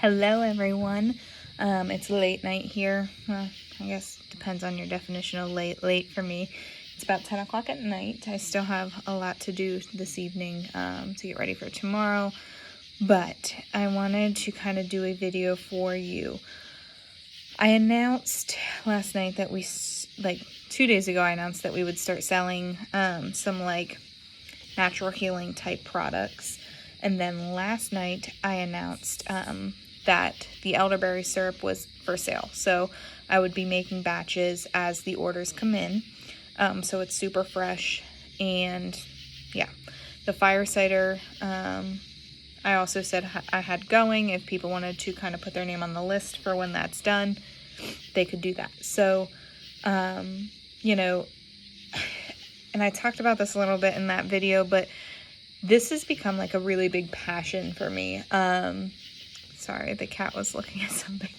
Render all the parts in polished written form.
Hello everyone. It's late night here. Well, I guess depends on your definition of late. Late for me, it's about 10 o'clock at night. I still have a lot to do this evening to get ready for tomorrow, but I wanted to kind of do a video for you. I announced last night that 2 days ago, I announced that we would start selling some natural healing type products. And then last night I announced that the elderberry syrup was for sale. So I would be making batches as the orders come in. So it's super fresh. And yeah, the fire cider, I also said I had going. If people wanted to kind of put their name on the list for when that's done, they could do that. So, and I talked about this a little bit in that video, but this has become like a really big passion for me. Sorry, the cat was looking at something.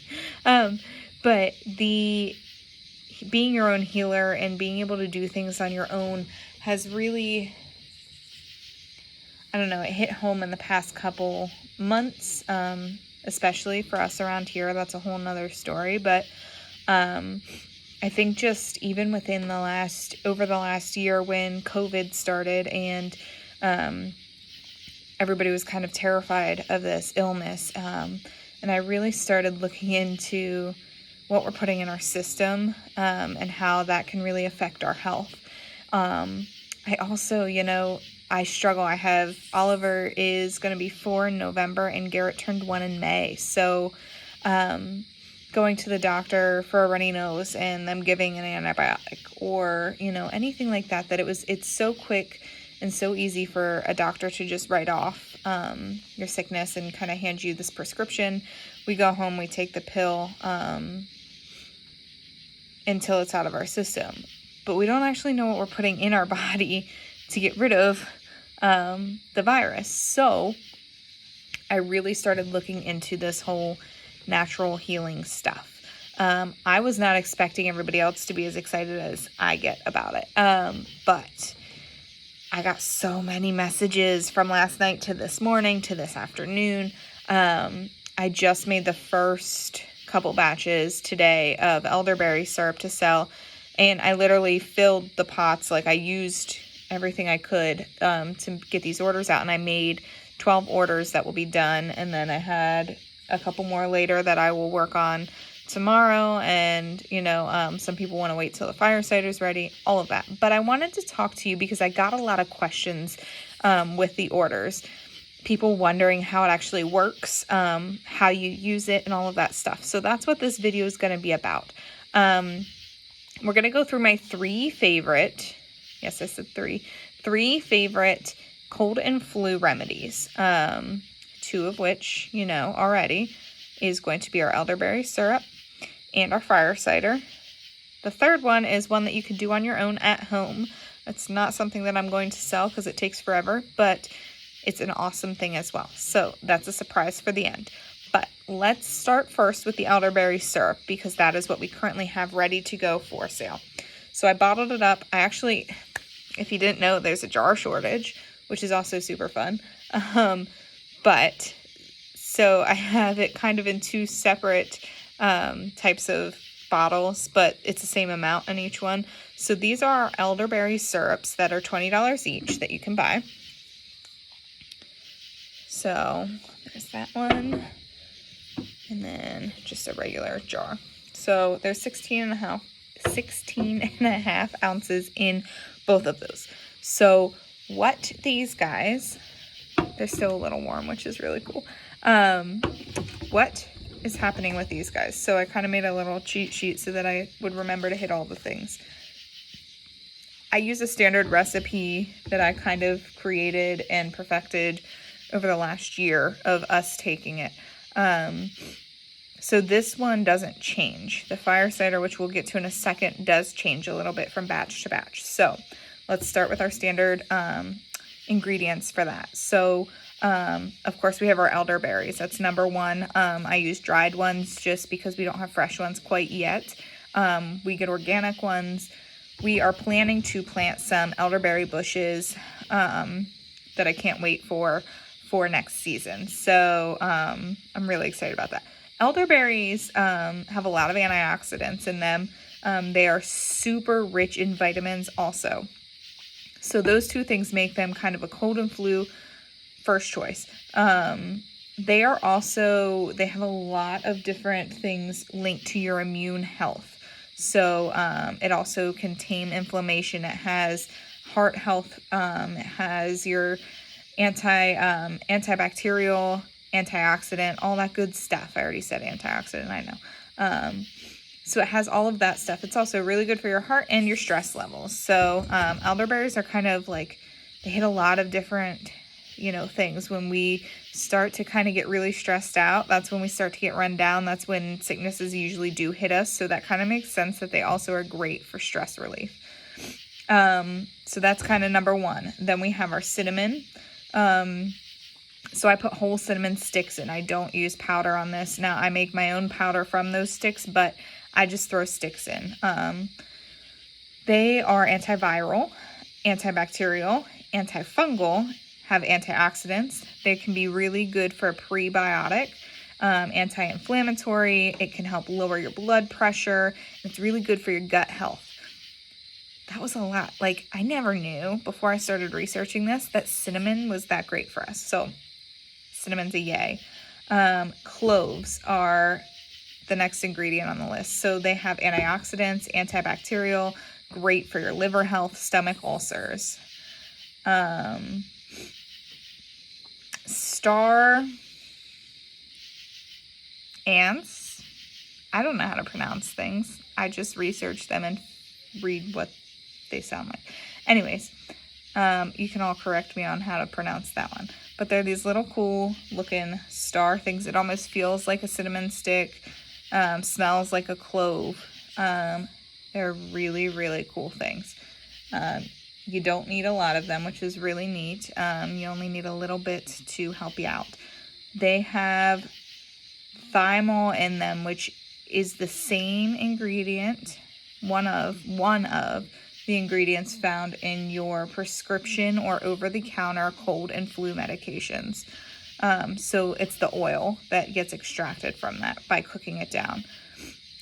But being your own healer and being able to do things on your own has really, it hit home in the past couple months, especially for us around here. That's a whole nother story. But I think just even within over the last year when COVID started and everybody was kind of terrified of this illness. And I really started looking into what we're putting in our system and how that can really affect our health. I also, I struggle. Oliver is going to be 4 in November and Garrett turned 1 in May. So going to the doctor for a runny nose and them giving an antibiotic or, anything like that, it's so quick and so easy for a doctor to just write off your sickness and kind of hand you this prescription. We go home, we take the pill until it's out of our system. But we don't actually know what we're putting in our body to get rid of the virus. So I really started looking into this whole natural healing stuff. I was not expecting everybody else to be as excited as I get about it. But I got so many messages from last night to this morning to this afternoon. I just made the first couple batches today of elderberry syrup to sell, and I literally filled the pots. I used everything I could to get these orders out, and I made 12 orders that will be done, and then I had a couple more later that I will work on tomorrow, and some people want to wait till the fire cider's ready, all of that. But I wanted to talk to you because I got a lot of questions with the orders, people wondering how it actually works, how you use it, and all of that stuff. So that's what this video is going to be about. We're going to go through my 3 favorite, yes, I said 3 favorite cold and flu remedies, 2 of which already is going to be our elderberry syrup and our fire cider. The third one is one that you can do on your own at home. It's not something that I'm going to sell because it takes forever, but it's an awesome thing as well. So that's a surprise for the end. But let's start first with the elderberry syrup because that is what we currently have ready to go for sale. So I bottled it up. If you didn't know, there's a jar shortage, which is also super fun. So I have it kind of in 2 separate types of bottles, but it's the same amount in each one. So these are our elderberry syrups that are $20 each that you can buy. So there's that one. And then just a regular jar. So there's 16 and a half ounces in both of those. So what these guys, they're still a little warm, which is really cool. What is happening with these guys? So I kind of made a little cheat sheet so that I would remember to hit all the things. I use a standard recipe that I kind of created and perfected over the last year of us taking it. So this one doesn't change. The fire cider, which we'll get to in a second, does change a little bit from batch to batch. So let's start with our standard ingredients for that. So of course we have our elderberries. That's number 1. I use dried ones just because we don't have fresh ones quite yet. We get organic ones. We are planning to plant some elderberry bushes that I can't wait for for next season. So I'm really excited about that. Elderberries have a lot of antioxidants in them. They are super rich in vitamins also. So those two things make them kind of a cold and flu first choice. They have a lot of different things linked to your immune health. So it also can tame inflammation. It has heart health. It has your antibacterial, antioxidant, all that good stuff. I already said antioxidant, I know. So it has all of that stuff. It's also really good for your heart and your stress levels. So elderberries are kind of like, they hit a lot of different, things. When we start to kind of get really stressed out, that's when we start to get run down. That's when sicknesses usually do hit us. So that kind of makes sense that they also are great for stress relief. So that's kind of number one. Then we have our cinnamon. So I put whole cinnamon sticks in. I don't use powder on this. Now I make my own powder from those sticks, but I just throw sticks in. They are antiviral, antibacterial, antifungal, have antioxidants. They can be really good for a prebiotic, anti-inflammatory. It can help lower your blood pressure. It's really good for your gut health. That was a lot. Like, I never knew before I started researching this that cinnamon was that great for us. So cinnamon's a yay. Cloves are the next ingredient on the list. So they have antioxidants, antibacterial, great for your liver health, stomach ulcers. Star ants. I don't know how to pronounce things. I just research them and read what they sound like. Anyways, you can all correct me on how to pronounce that one. But they're these little cool looking star things. It almost feels like a cinnamon stick, smells like a clove. They're really, really cool things. You don't need a lot of them, which is really neat. You only need a little bit to help you out. They have thymol in them, which is the same ingredient, one of the ingredients found in your prescription or over-the-counter cold and flu medications. So it's the oil that gets extracted from that by cooking it down.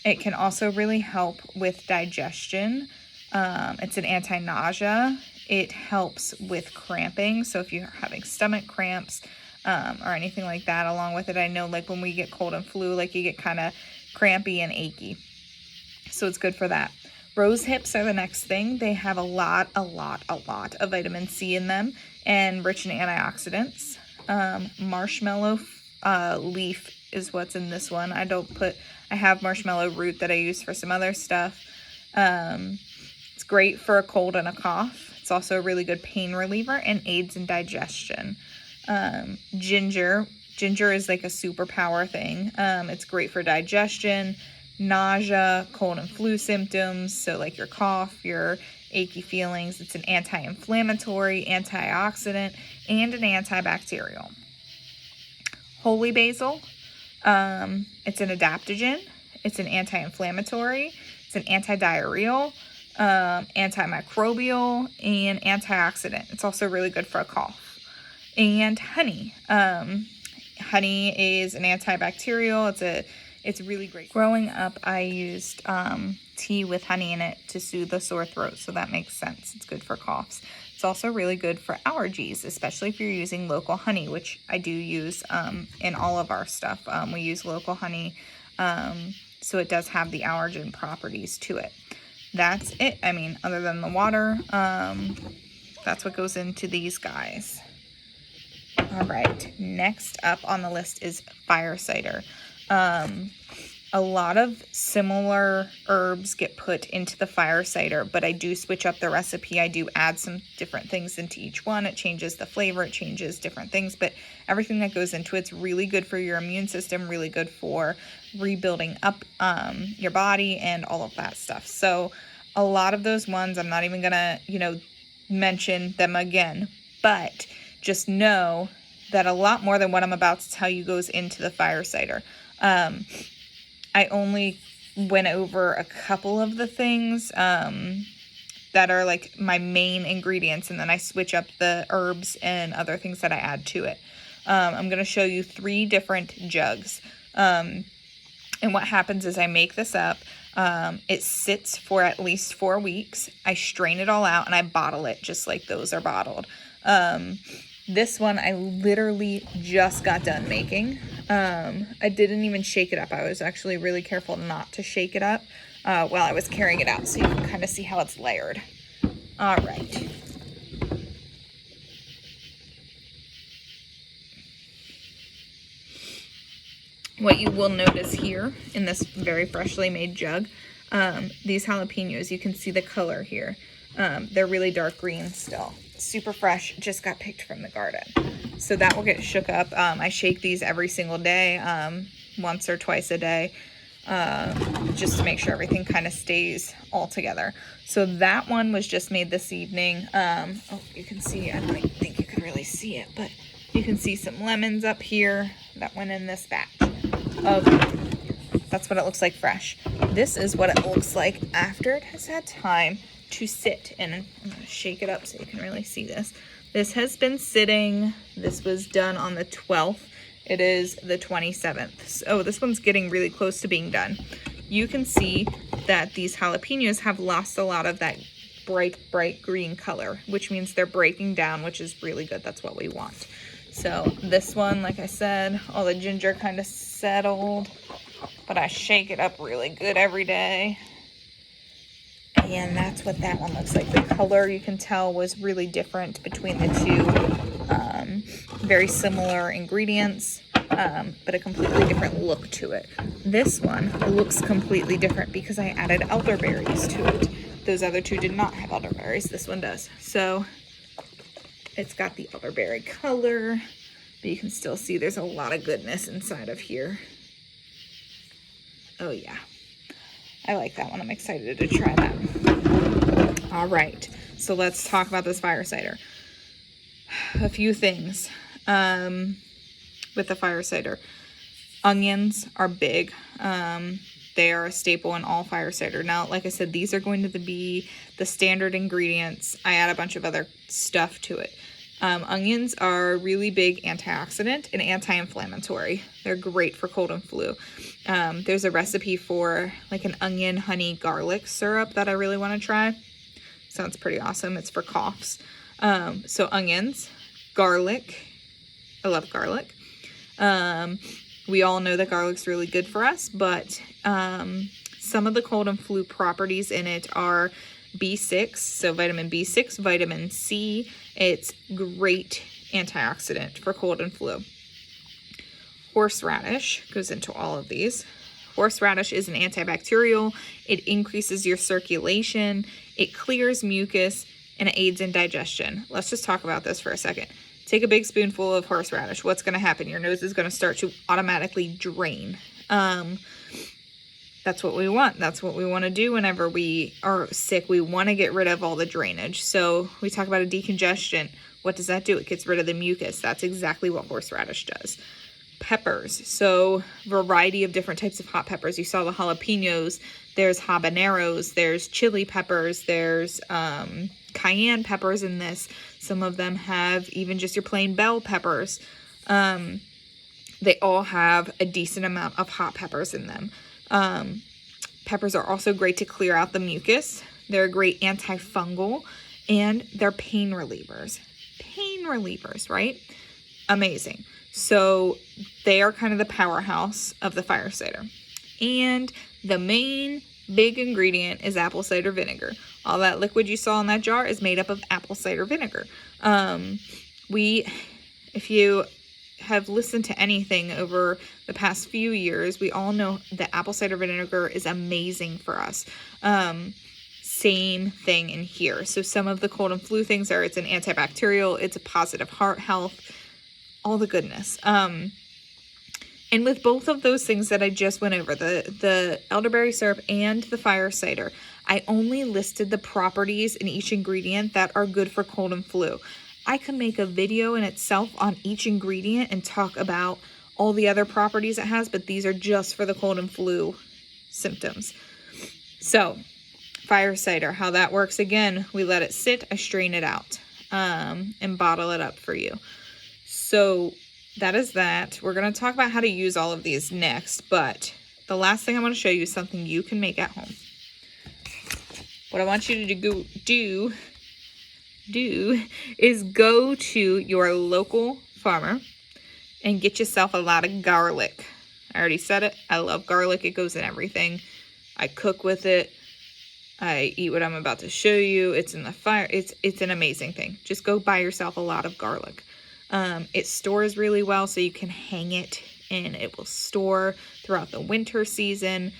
It can also really help with digestion. It's an anti-nausea. It helps with cramping. So if you're having stomach cramps or anything like that, along with it, I know like when we get cold and flu, like you get kind of crampy and achy. So it's good for that. Rose hips are the next thing. They have a lot of vitamin C in them and rich in antioxidants. Marshmallow leaf is what's in this one. I have marshmallow root that I use for some other stuff. It's great for a cold and a cough. It's also a really good pain reliever and aids in digestion. Ginger is like a superpower thing. It's great for digestion, nausea, cold and flu symptoms, so like your cough, your achy feelings. It's an anti-inflammatory, antioxidant, and an antibacterial. Holy basil, it's an adaptogen, it's an anti-inflammatory, it's an antidiarrheal, antimicrobial, and antioxidant. It's also really good for a cough. And honey. Honey is an antibacterial. It's really great. Growing up, I used tea with honey in it to soothe the sore throat, so that makes sense. It's good for coughs. It's also really good for allergies, especially if you're using local honey, which I do use in all of our stuff. We use local honey, so it does have the allergen properties to it. That's it. I mean, other than the water, that's what goes into these guys. All right, next up on the list is fire cider. A lot of similar herbs get put into the fire cider, but I do switch up the recipe. I do add some different things into each one. It changes the flavor, it changes different things, but everything that goes into it's really good for your immune system, really good for rebuilding up your body and all of that stuff. So a lot of those ones, I'm not even gonna, mention them again, but just know that a lot more than what I'm about to tell you goes into the fire cider. I only went over a couple of the things that are like my main ingredients, and then I switch up the herbs and other things that I add to it. I'm going to show you 3 different jugs. And what happens is I make this up. It sits for at least 4 weeks. I strain it all out and I bottle it just like those are bottled. This one I literally just got done making. I didn't even shake it up. I was actually really careful not to shake it up while I was carrying it out, so you can kind of see how it's layered. All right. What you will notice here in this very freshly made jug, these jalapenos, you can see the color here. They're really dark green still. Super fresh, just got picked from the garden. So that will get shook up. I shake these every single day, once or twice a day, just to make sure everything kind of stays all together. So that one was just made this evening. Oh, you can see, I don't think you can really see it, but you can see some lemons up here that went in this batch. That's what it looks like fresh. This is what it looks like after it has had time to sit. And I'm going to shake it up so you can really see this. This has been sitting. This was done on the 12th. It is the 27th. So this one's getting really close to being done. You can see that these jalapenos have lost a lot of that bright green color, which means they're breaking down, which is really good. That's what we want. So this one, like I said, all the ginger kind of settled, but I shake it up really good every day. And that's what that one looks like. The color, you can tell, was really different between the two. Very similar ingredients, but a completely different look to it. This one looks completely different because I added elderberries to it. Those other two did not have elderberries. This one does. So it's got the elderberry color, but you can still see there's a lot of goodness inside of here. Oh yeah, I like that one. I'm excited to try that. All right, so let's talk about this fire cider. A few things with the fire cider. Onions are big. They are a staple in all fire cider. Now, like I said, these are going to be the standard ingredients. I add a bunch of other stuff to it. Onions are a really big antioxidant and anti-inflammatory. They're great for cold and flu. There's a recipe for like an onion honey garlic syrup that I really want to try. Sounds pretty awesome. It's for coughs. So onions, garlic. I love garlic. We all know that garlic's really good for us, but some of the cold and flu properties in it are B6, so vitamin B6, vitamin C. It's great antioxidant for cold and flu. Horseradish goes into all of these. Horseradish is an antibacterial. It increases your circulation. It clears mucus and it aids in digestion. Let's just talk about this for a second. Take a big spoonful of horseradish. What's going to happen? Your nose is going to start to automatically drain. That's what we want. That's what we want to do whenever we are sick. We want to get rid of all the drainage. So we talk about a decongestion. What does that do? It gets rid of the mucus. That's exactly what horseradish does. Peppers. So variety of different types of hot peppers. You saw the jalapenos. There's habaneros. There's chili peppers. There's cayenne peppers in this. Some of them have even just your plain bell peppers. They all have a decent amount of hot peppers in them. Peppers are also great to clear out the mucus. They're a great antifungal, and they're pain relievers. Pain relievers, right? Amazing. So they are kind of the powerhouse of the fire cider. And the main big ingredient is apple cider vinegar. All that liquid you saw in that jar is made up of apple cider vinegar. If you have listened to anything over the past few years, we all know that apple cider vinegar is amazing for us. Same thing in here. So some of the cold and flu things are, it's an antibacterial, it's a positive heart health, all the goodness. And with both of those things that I just went over, the elderberry syrup and the fire cider, I only listed the properties in each ingredient that are good for cold and flu. I could make a video in itself on each ingredient and talk about all the other properties it has, but these are just for the cold and flu symptoms. So, fire cider, how that works, again, we let it sit, I strain it out, and bottle it up for you. So, that is that. We're going to talk about how to use all of these next, but the last thing I want to show you is something you can make at home. What I want you to do is go to your local farmer and get yourself a lot of garlic. I already said it. I love garlic. It goes in everything. I cook with it. I eat what I'm about to show you. It's in the fire. It's an amazing thing. Just go buy yourself a lot of garlic. It stores really well, so you can hang it and it will store throughout the winter season.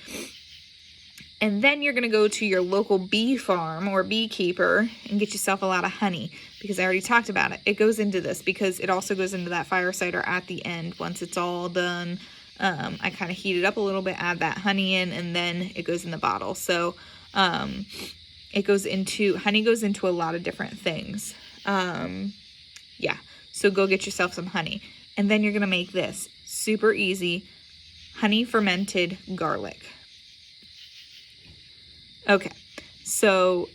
And then you're going to go to your local bee farm or beekeeper and get yourself a lot of honey, because I already talked about it. It goes into this because it also goes into that fire cider at the end once it's all done. I kind of heat it up a little bit, add that honey in, and then it goes in the bottle. So honey goes into a lot of different things. Yeah, so go get yourself some honey. And then you're going to make this super easy honey fermented garlic. Okay, so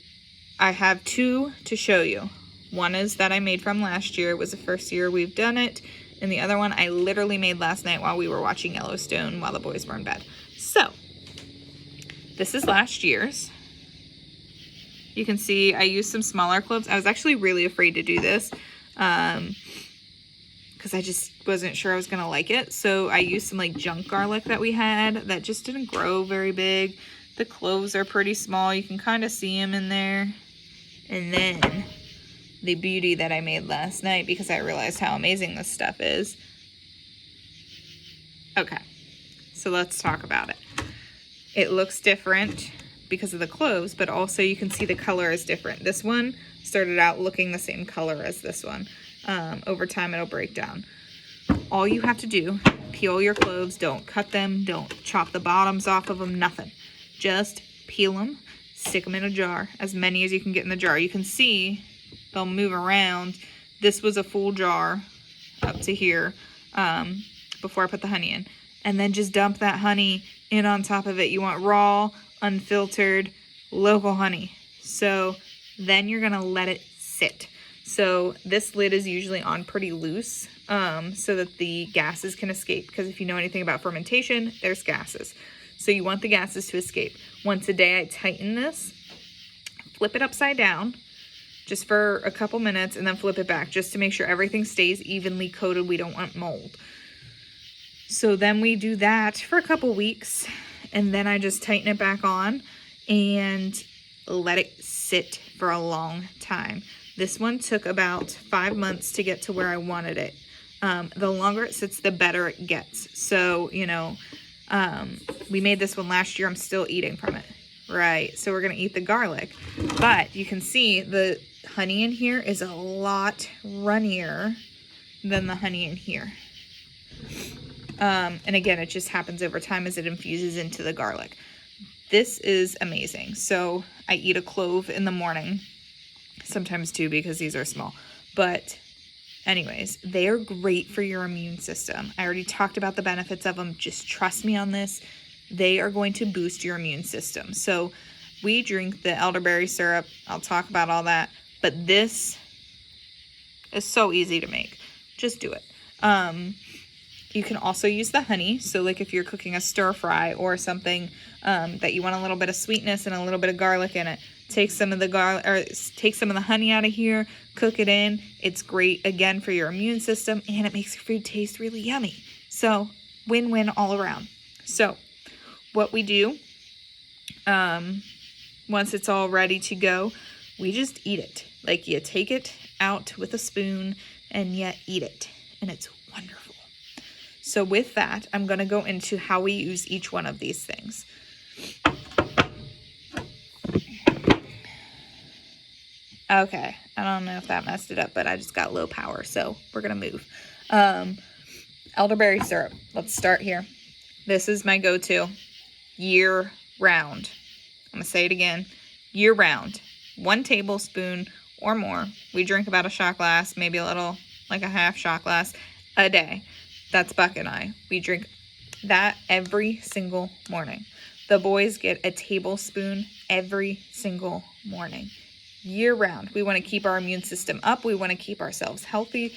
I have two to show you. One is that I made from last year. It was the first year we've done it. And the other one I literally made last night while we were watching Yellowstone while the boys were in bed. So, this is last year's. You can see I used some smaller cloves. I was actually really afraid to do this because I just wasn't sure I was going to like it. So, I used some like junk garlic that we had that just didn't grow very big. The cloves are pretty small. You can kind of see them in there. And then the beauty that I made last night, because I realized how amazing this stuff is. Okay, so let's talk about it. It looks different because of the cloves, but also you can see the color is different. This one started out looking the same color as this one. Over time, it'll break down. All you have to do, peel your cloves. Don't cut them. Don't chop the bottoms off of them. Nothing. Just peel them, stick them in a jar, as many as you can get in the jar. You can see they'll move around. This was a full jar up to here before I put the honey in. And then just dump that honey in on top of it. You want raw, unfiltered, local honey. So then you're going to let it sit. So this lid is usually on pretty loose so that the gases can escape. Because if you know anything about fermentation, there's gases. So you want the gases to escape. Once a day I tighten this, flip it upside down just for a couple minutes, and then flip it back just to make sure everything stays evenly coated. We don't want mold. So then we do that for a couple weeks, and then I just tighten it back on and let it sit for a long time. This one took about 5 months to get to where I wanted it. The longer it sits, the better it gets. So, you know, we made this one last year. I'm still eating from it. Right. So we're going to eat the garlic. But you can see the honey in here is a lot runnier than the honey in here. And again, it just happens over time as it infuses into the garlic. This is amazing. So I eat a clove in the morning. Sometimes two, because these are small. But anyways, they are great for your immune system. I already talked about the benefits of them. Just trust me on this. They are going to boost your immune system. So we drink the elderberry syrup. I'll talk about all that. But this is so easy to make. Just do it. You can also use the honey. So like if you're cooking a stir fry or something that you want a little bit of sweetness and a little bit of garlic in it, take some of the garlic or take some of the honey out of here, cook it in. It's great again for your immune system, and it makes your food taste really yummy. So win-win all around. So what we do, once it's all ready to go, we just eat it. Like you take it out with a spoon and you eat it, and it's wonderful. So with that, I'm going to go into how we use each one of these things. Okay, I don't know if that messed it up, but I just got low power, so we're going to move. Elderberry syrup. Let's start here. This is my go-to year round. I'm going to say it again. Year round. 1 tablespoon or more. We drink about a shot glass, maybe a little, like a half shot glass a day. That's Buck and I. We drink that every single morning. The boys get a tablespoon every single morning. Year round. We want to keep our immune system up. We want to keep ourselves healthy.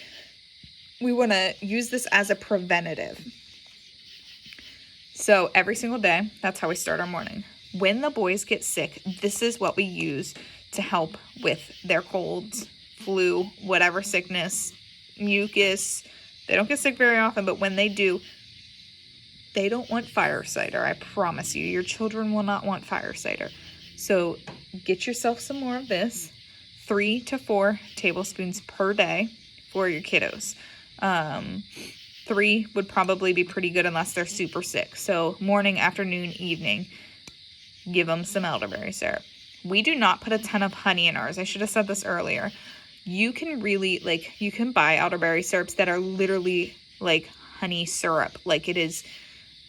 we want to use this as a preventative. So every single day, that's how we start our morning. When the boys get sick, this is what we use to help with their colds, flu, whatever sickness, mucus. They don't get sick very often, but when they do, they don't want fire cider. I promise you, your children will not want fire cider. So get yourself some more of this, 3 to 4 tablespoons per day for your kiddos. 3 would probably be pretty good unless they're super sick. So morning, afternoon, evening, give them some elderberry syrup. We do not put a ton of honey in ours. I should have said this earlier. You can really, you can buy elderberry syrups that are literally like honey syrup, like it is.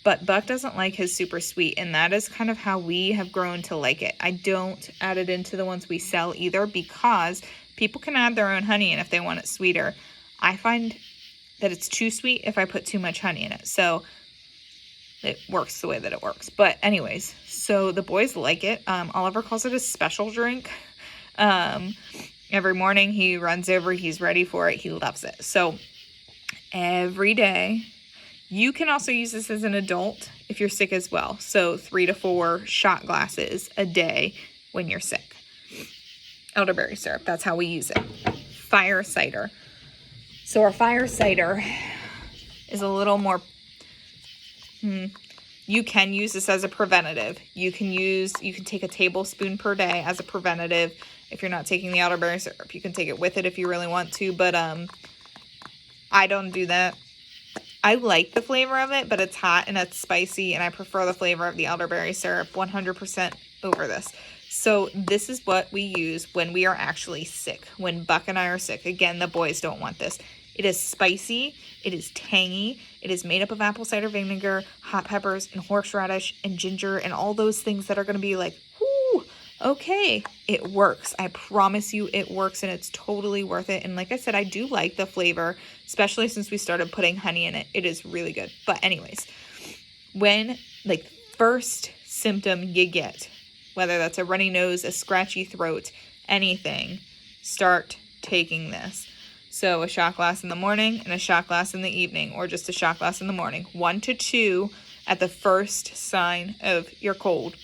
But Buck doesn't like his super sweet, and that is kind of how we have grown to like it. I don't add it into the ones we sell either, because people can add their own honey in if they want it sweeter. I find that it's too sweet if I put too much honey in it. So it works the way that it works. But anyways, so the boys like it. Oliver calls it a special drink. Every morning he runs over, he's ready for it. He loves it. So every day. You can also use this as an adult if you're sick as well. So 3 to 4 shot glasses a day when you're sick. Elderberry syrup, that's how we use it. Fire cider. So our fire cider is a little more, you can use this as a preventative. You can take a tablespoon per day as a preventative. If you're not taking the elderberry syrup, you can take it with it if you really want to, but I don't do that. I like the flavor of it, but it's hot and it's spicy, and I prefer the flavor of the elderberry syrup 100% over this. So this is what we use when we are actually sick, when Buck and I are sick. Again, the boys don't want this. It is spicy, it is tangy, it is made up of apple cider vinegar, hot peppers, and horseradish, and ginger, and all those things that are going to be like, whoo, okay, it works. I promise you it works, and it's totally worth it. And like I said, I do like the flavor, especially since we started putting honey in it. It is really good. But anyways, when first symptom you get, whether that's a runny nose, a scratchy throat, anything, start taking this. So a shot glass in the morning and a shot glass in the evening, or just a shot glass in the morning. 1 to 2 at the first sign of your cold.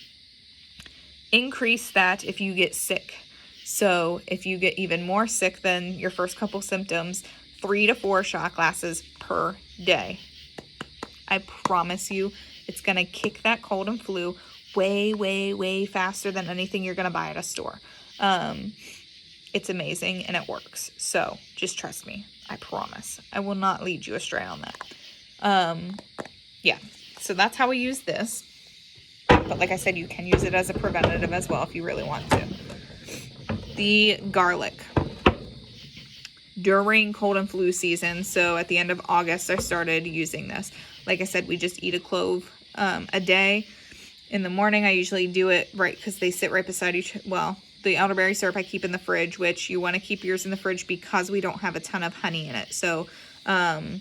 Increase that if you get sick. So if you get even more sick than your first couple symptoms, 3 to 4 shot glasses per day. I promise you it's going to kick that cold and flu way, way, way faster than anything you're going to buy at a store. It's amazing and it works. So just trust me. I promise. I will not lead you astray on that. Yeah. So that's how we use this. But like I said, you can use it as a preventative as well if you really want to. The garlic. During cold and flu season, so at the end of August, I started using this. Like I said, we just eat a clove a day. In the morning, I usually do it right because they sit right beside each. Well, the elderberry syrup I keep in the fridge, which you want to keep yours in the fridge because we don't have a ton of honey in it. So the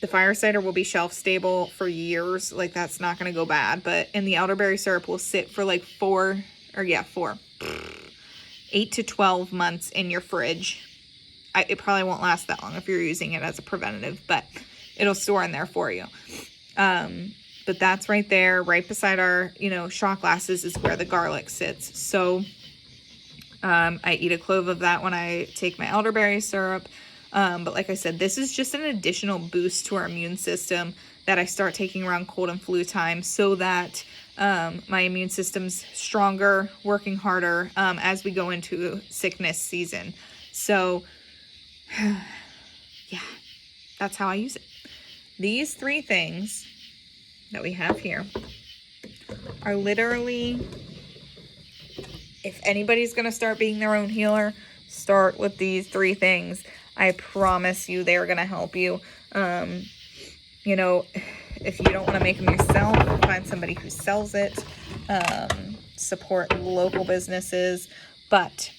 fire cider will be shelf stable for years. Like, that's not going to go bad. But and the elderberry syrup will sit for like 8 to 12 months in your fridge. It probably won't last that long if you're using it as a preventative, but it'll store in there for you. But that's right there, right beside our, shot glasses is where the garlic sits. So I eat a clove of that when I take my elderberry syrup. But like I said, this is just an additional boost to our immune system that I start taking around cold and flu time so that my immune system's stronger, working harder as we go into sickness season. So yeah, that's how I use it. These 3 things that we have here are literally, if anybody's going to start being their own healer, start with these 3 things. I promise you they're going to help you. If you don't want to make them yourself, find somebody who sells it. Support local businesses. But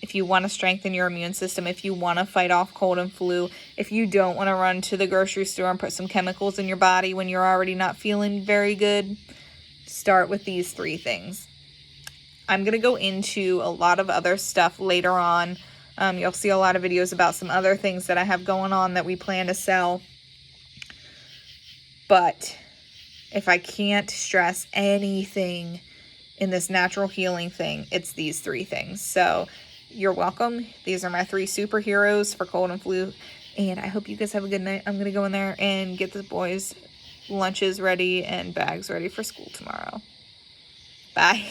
if you want to strengthen your immune system, if you want to fight off cold and flu, if you don't want to run to the grocery store and put some chemicals in your body when you're already not feeling very good, start with these 3 things. I'm going to go into a lot of other stuff later on You'll see a lot of videos about some other things that I have going on that we plan to sell. But if I can't stress anything in this natural healing thing, it's these 3 things. So you're welcome. These are my 3 superheroes for cold and flu. And I hope you guys have a good night. I'm going to go in there and get the boys' lunches ready and bags ready for school tomorrow. Bye.